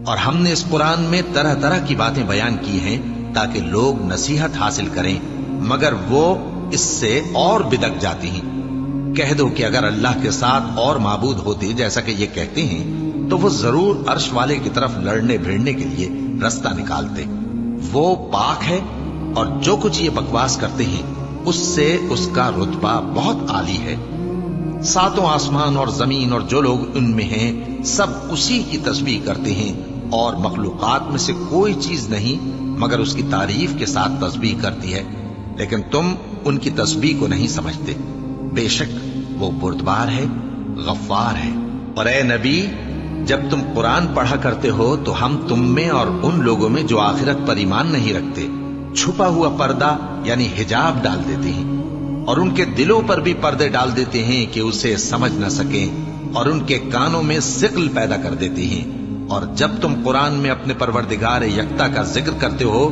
اور ہم نے اس قرآن میں طرح طرح کی باتیں بیان کی ہیں تاکہ لوگ نصیحت حاصل کریں، مگر وہ اس سے اور بدک جاتی ہیں۔ کہہ دو کہ اگر اللہ کے ساتھ اور معبود ہوتے جیسا کہ یہ کہتے ہیں تو وہ ضرور عرش والے کی طرف لڑنے بھیڑنے کے لیے رستہ نکالتے۔ وہ پاک ہے اور جو کچھ یہ بکواس کرتے ہیں اس سے اس کا رتبہ بہت عالی ہے۔ ساتوں آسمان اور زمین اور جو لوگ ان میں ہیں سب اسی کی تسبیح کرتے ہیں، اور مخلوقات میں سے کوئی چیز نہیں مگر اس کی تعریف کے ساتھ تسبیح کرتی ہے، لیکن تم ان کی تسبیح کو نہیں سمجھتے۔ بے شک وہ بردبار ہے، غفار ہے۔ اور اے نبی، جب تم قرآن پڑھا کرتے ہو تو ہم تم میں اور ان لوگوں میں جو آخرت پر ایمان نہیں رکھتے چھپا ہوا پردہ یعنی حجاب ڈال دیتے ہیں، اور ان کے دلوں پر بھی پردے ڈال دیتے ہیں کہ اسے سمجھ نہ سکیں، اور ان کے کانوں میں ثقل پیدا کر دیتے ہیں۔ اور جب تم قرآن میں اپنے پروردگار یکتا کا ذکر کرتے ہو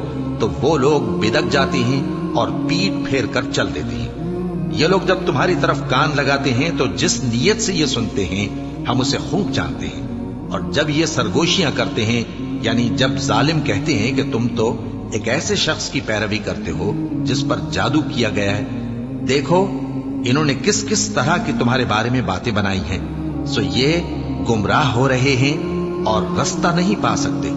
تو وہ لوگ بدک جاتے ہیں اور پیٹ پھیر کر چل دیتے ہیں۔ یہ لوگ جب تمہاری طرف کان لگاتے ہیں تو جس نیت سے یہ سنتے ہیں ہم اسے خوب جانتے ہیں، اور جب یہ سرگوشیاں کرتے ہیں یعنی جب ظالم کہتے ہیں کہ تم تو ایک ایسے شخص کی پیروی کرتے ہو جس پر جادو کیا گیا ہے، دیکھو انہوں نے کس کس طرح کی تمہارے بارے میں باتیں بنائی ہیں، سو یہ گمراہ ہو رہے ہیں اور رستہ نہیں پا سکتے۔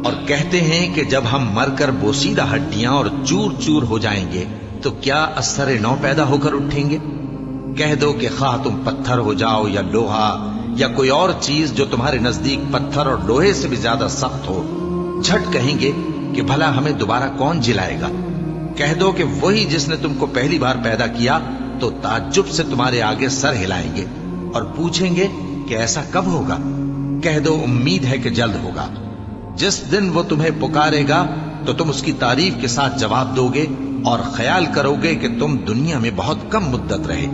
اور کہتے ہیں کہ جب ہم مر کر بوسیدہ ہڈیاں اور چور چور ہو جائیں گے تو کیا اثر نو پیدا ہو کر اٹھیں گے؟ کہہ دو کہ خواہ تم پتھر ہو جاؤ یا لوہا یا کوئی اور چیز جو تمہارے نزدیک پتھر اور لوہے سے بھی زیادہ سخت ہو، جھٹ کہیں گے کہ بھلا ہمیں دوبارہ کون جلائے گا؟ کہہ دو کہ وہی جس نے تم کو پہلی بار پیدا کیا تو تعجب سے تمہارے آگے سر ہلائیں گے اور پوچھیں گے کہ ایسا کب ہوگا؟ کہہ دو امید ہے کہ جلد ہوگا۔ جس دن وہ تمہیں پکارے گا تو تم اس کی تعریف کے ساتھ جواب دو گے اور خیال کرو گے کہ تم دنیا میں بہت کم مدت رہے۔